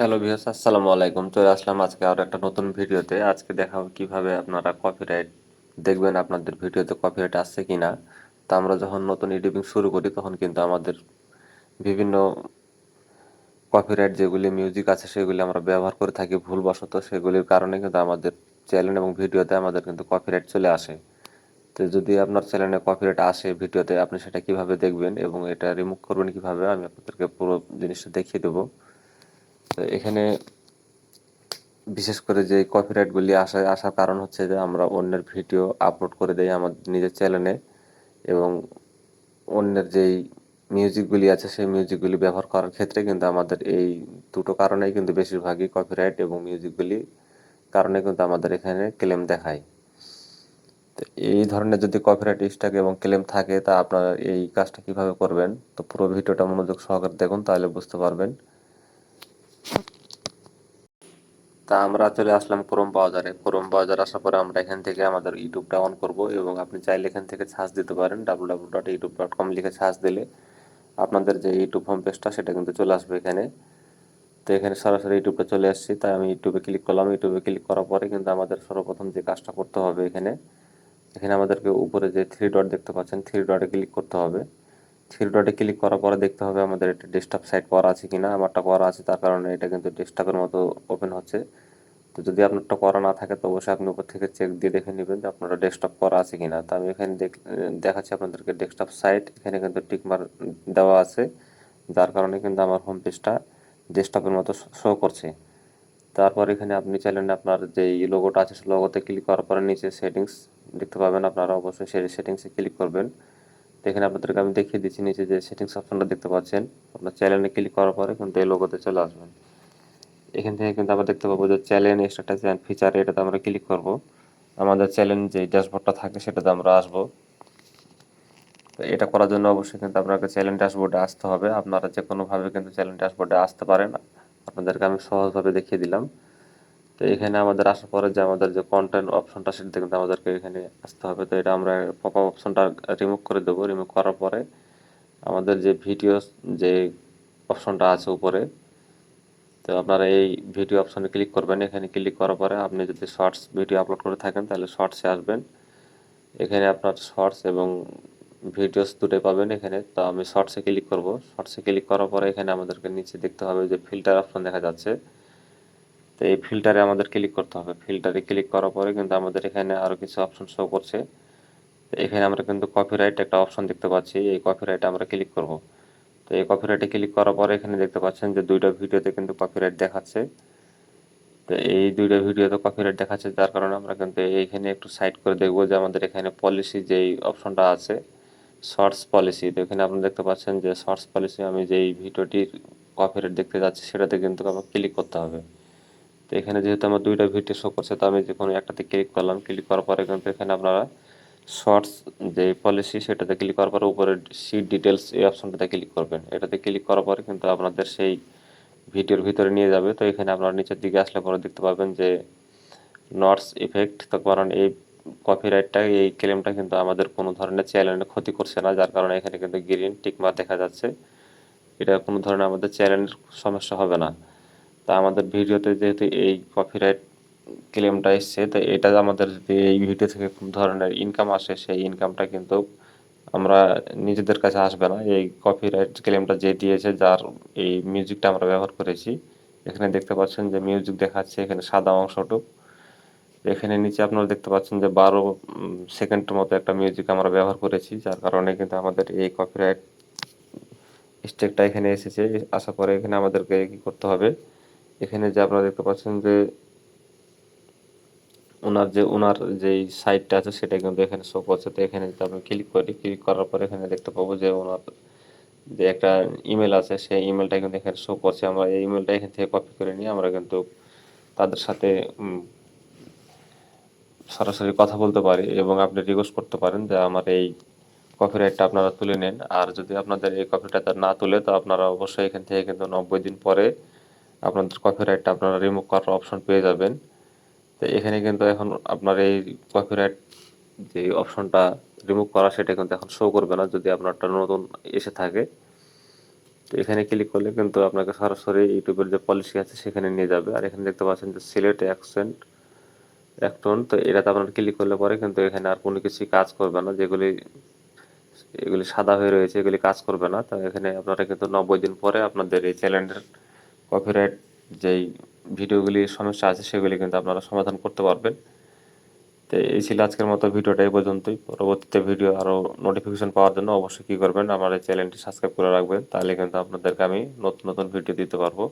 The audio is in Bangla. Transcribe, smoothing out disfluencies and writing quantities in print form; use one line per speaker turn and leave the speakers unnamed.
হ্যালো ভিউয়ার্স, আসসালামু আলাইকুম। চলে আসলাম আজকে আরো একটা নতুন ভিডিওতে। আজকে দেখাবো কিভাবে আপনারা কপিরাইট দেখবেন আপনাদের ভিডিওতে কপিরাইট আসছে কিনা। তো আমরা যখন নতুন এডিটিং শুরু করি তখন কিন্তু আমাদের বিভিন্ন কপিরাইট যেগুলি মিউজিক আছে সেগুলি আমরা ব্যবহার করে থাকি ভুলবশত, সেগুলির কারণে কিন্তু আমাদের চ্যানেল এবং ভিডিওতে আমাদের কিন্তু কপিরাইট চলে আসে। তো যদি আপনার চ্যানেলে কপিরাইট আসে ভিডিওতে, আপনি সেটা কিভাবে দেখবেন এবং এটা রিমুভ করবেন কিভাবে, আমি আপনাদেরকে পুরো জিনিসটা দেখিয়ে দেবো। তো এখানে বিশেষ করে যে কপিরাইটগুলি আসার কারণ হচ্ছে যে আমরা অন্যের ভিডিও আপলোড করে দেই আমাদের নিজের চ্যানেলে, এবং অন্যের যেই মিউজিকগুলি আছে সেই মিউজিকগুলি ব্যবহার করার ক্ষেত্রে কিন্তু আমাদের এই দুটো কারণেই কিন্তু বেশিরভাগই কপিরাইট এবং মিউজিকগুলি কারণে কিন্তু আমাদের এখানে ক্লেম দেখায়। তো এই ধরনের যদি কপিরাইট স্ট্রাইক এবং ক্লেম থাকে তা আপনারা এই কাজটা কিভাবে করবেন, তো পুরো ভিডিওটা মনোযোগ সহকারে দেখুন, তাহলে বুঝতে পারবেন। তা আমরা চলে আসলাম ক্রোম ব্রাউজারে। ক্রোম ব্রাউজার আসার পরে আমরা এখান থেকে আমাদের ইউটিউবটা অন করব, এবং আপনি চাইলে এখান থেকে সার্চ দিতে পারেন www.youtube.com লিখে সার্চ দিলে আপনাদের যে ইউটিউব হোম পেজটা সেটা কিন্তু চলে আসবে এখানে। তো এখানে সরাসরি ইউটিউবটা চলে আসছি, তাই আমি ইউটিউবে ক্লিক করলাম। ইউটিউবে ক্লিক করার পরে কিন্তু আমাদের সর্বপ্রথম যে কাজটা করতে হবে, এখানে এখানে আমাদেরকে উপরে যে থ্রি ডট দেখতে পাচ্ছেন, থ্রি ডটে ক্লিক করতে হবে। থ্রি ডটে ক্লিক করার পরে দেখতে হবে আমাদের এটা ডেস্কটপ সাইট করা আছে কিনা। আমারটা করা আছে, তার কারণে এটা কিন্তু ডেস্কটপের মতো ওপেন হচ্ছে। তো যদি আপনারটা করা না থাকে তো অবশ্যই আপনি উপর থেকে চেক দিয়ে দেখে নেবেন যে আপনারা ডেস্কটপ করা আছে কিনা। তো আমি এখানে দেখাচ্ছি আপনাদেরকে ডেস্কটপ সাইট, এখানে কিন্তু টিকমার দেওয়া আছে, যার কারণে কিন্তু আমার হোম পেজটা ডেস্কটপের মতো শো করছে। তারপর এখানে আপনি চাইলেন আপনার যে লোগোটা আছে সেই লোগোতে ক্লিক করার পরে নিচে সেটিংস দেখতে পাবেন, আপনারা অবশ্যই সেই সেটিংসে ক্লিক করবেন। তো এখানে আপনাদেরকে আমি দেখিয়ে দিচ্ছি, নিচে যে সেটিংস অপশনটা দেখতে পাচ্ছেন, আপনার চ্যানেলে ক্লিক করার পরে কিন্তু এই লোগোতে চলে আসবেন। এখান থেকে কিন্তু আমরা দেখতে পাবো যে চ্যালেঞ্জ স্ট্যাটাস অ্যান্ড ফিচার, এটাতে আমরা ক্লিক করব। আমাদের চ্যালেঞ্জ যে ড্যাশবোর্ডটা থাকে সেটাতে আমরা আসব। তো এটা করার জন্য অবশ্যই কিন্তু আপনাকে চ্যালেঞ্জ ড্যাশবোর্ডে আসতে হবে। আপনারা যে কোনোভাবে কিন্তু চ্যালেঞ্জ ড্যাশবোর্ডে আসতে পারেন, আপনাদেরকে আমি সহজভাবে দেখিয়ে দিলাম। তো এখানে আমাদের আসার পরে যে আমাদের যে কন্টেন্ট অপশনটা সেটাতে কিন্তু আমাদেরকে এখানে আসতে হবে। তো এটা আমরা পপ আপ অপশনটা রিমুভ করে দেবো। রিমুভ করার পরে আমাদের যে ভিডিও যে অপশনটা আছে উপরে, তো আপনারা এই ভিডিও অপশনে ক্লিক করবেন। এখানে ক্লিক করার পরে আপনি যদি শর্টস ভিডিও আপলোড করে থাকেন তাহলে শর্টসে আসবেন। এখানে আপনার শর্টস এবং ভিডিওস দুটোই পাবেন এখানে। তো আমি শর্টসে ক্লিক করব। শর্টসে ক্লিক করার পরে এখানে আমাদেরকে নিচে দেখতে হবে যে ফিল্টার অপশন দেখা যাচ্ছে। তো এই ফিল্টারে আমাদের ক্লিক করতে হবে। ফিল্টারে ক্লিক করার পরে কিন্তু আমাদের এখানে আরও কিছু অপশন শো করছে। তো এখানে আমরা কিন্তু কপিরাইট একটা অপশন দেখতে পাচ্ছি, এই কপিরাইটে আমরা ক্লিক করব। তো এই কপিরাইটে ক্লিক করার পরে এখানে দেখতে পাচ্ছেন যে দুইটা ভিডিওতে কিন্তু কপিরাইট দেখাচ্ছে। তো এই দুইটা ভিডিওতে কপিরাইট দেখাচ্ছে, যার কারণে আমরা কিন্তু এইখানে একটু সাইড করে দেখব যে আমাদের এখানে পলিসি যেই অপশনটা আছে, শর্টস পলিসি। তো এখানে আপনি দেখতে পাচ্ছেন যে শর্টস পলিসি, আমি যেই ভিডিওটির কপিরাইট দেখতে যাচ্ছি সেটাতে কিন্তু আমার ক্লিক করতে হবে। তো এখানে যেহেতু আমার দুইটা ভিডিও শো করছে, তো আমি যে কোনো একটাতে ক্লিক করলাম। ক্লিক করার পরে কিন্তু এখানে আপনারা শর্টস যে পলিসি সেটাতে ক্লিক করার পরে উপরে সি ডিটেলস এই অপশনটাতে ক্লিক করবেন। এটাতে ক্লিক করার পরে কিন্তু আপনাদের সেই ভিডিওর ভিতরে নিয়ে যাবে। তো এখানে আপনারা নিচের দিকে আসলে পরে দেখতে পাবেন যে নটস ইফেক্ট, তো কারণ এই কপিরাইটটা এই ক্লেমটা কিন্তু আমাদের কোনো ধরনের চ্যানেলের ক্ষতি করছে না, যার কারণে এখানে কিন্তু গ্রিন টিকমার্ক দেখা যাচ্ছে। এটা কোনো ধরনের আমাদের চ্যানেলের সমস্যা হবে না। তা আমাদের ভিডিওতে যেহেতু এই কপিরাইট ক্লেমটা এসছে, তো এটা আমাদের যদি এই ভিডিও থেকে কোনো ধরনের ইনকাম আসে সেই ইনকামটা কিন্তু আমরা নিজেদের কাছে আসবে না। এই কপিরাইট ক্লেমটা যে দিয়েছে, যার এই মিউজিকটা আমরা ব্যবহার করেছি, এখানে দেখতে পাচ্ছেন যে মিউজিক দেখাচ্ছে এখানে সাদা অংশটুক। এখানে নিচে আপনারা দেখতে পাচ্ছেন যে 12 সেকেন্ডের মতো একটা মিউজিক আমরা ব্যবহার করেছি, যার কারণে কিন্তু আমাদের এই কপিরাইট স্ট্রাইকটা এখানে এসেছে। আসার পরে এখানে আমাদেরকে কি করতে হবে, এখানে যে আপনারা দেখতে পাচ্ছেন যে ওনার যেই সাইটটা আছে সেটা কিন্তু এখানে শো করছে। তো এখানে যদি আমি ক্লিক করি, ক্লিক করার পরে এখানে দেখতে পাবো যে ওনার যে একটা ইমেল আছে সেই ইমেলটা কিন্তু এখানে শো করছে। আমরা এই ইমেলটা এখান থেকে কপি করে নিয়ে আমরা কিন্তু তাদের সাথে সরাসরি কথা বলতে পারি, এবং আপনি রিকোয়েস্ট করতে পারেন যে আমার এই কপিরাইটটা আপনারা তুলে নেন। আর যদি আপনাদের এই কপিরাইটটা না তুলে, তো আপনারা অবশ্যই এখান থেকে কিন্তু 90 দিন পরে আপনাদের কপিরাইটটা আপনারা রিমুভ করার অপশন পেয়ে যাবেন। তো এখানে কিন্তু এখন আপনার এই কপিরাইট যে অপশনটা রিমুভ করা সেটা কিন্তু এখন শো করবে না যদি আপনারটা নতুন এসে থাকে। তো এখানে ক্লিক করলে কিন্তু আপনাকে সরাসরি ইউটিউবের যে পলিসি আছে সেখানে নিয়ে যাবে। আর এখানে দেখতে পাচ্ছেন যে সিলেক্ট অ্যাকসেন্ট অ্যাক্টন, তো এটাতে আপনারা ক্লিক করলে পরে কিন্তু এখানে আর কোনো কিছুই কাজ করবে না, এগুলি সাদা হয়ে রয়েছে এগুলি কাজ করবে না। তো এখানে আপনারা কিন্তু 90 দিন পরে আপনাদের এই চ্যানেলের কপিরাইট যেই ভিডিওগুলি সমস্যা আছে সেগুলি কিন্তু আপনারা সমাধান করতে পারবেন। তো এই ছিল আজকের মতো ভিডিওটা এই পর্যন্তই। পরবর্তীতে ভিডিও আরও নোটিফিকেশন পাওয়ার জন্য অবশ্যই কী করবেন, আমার এই চ্যানেলটি সাবস্ক্রাইব করে রাখবেন, তাহলে কিন্তু আপনাদেরকে আমি নতুন নতুন ভিডিও দিতে পারবো।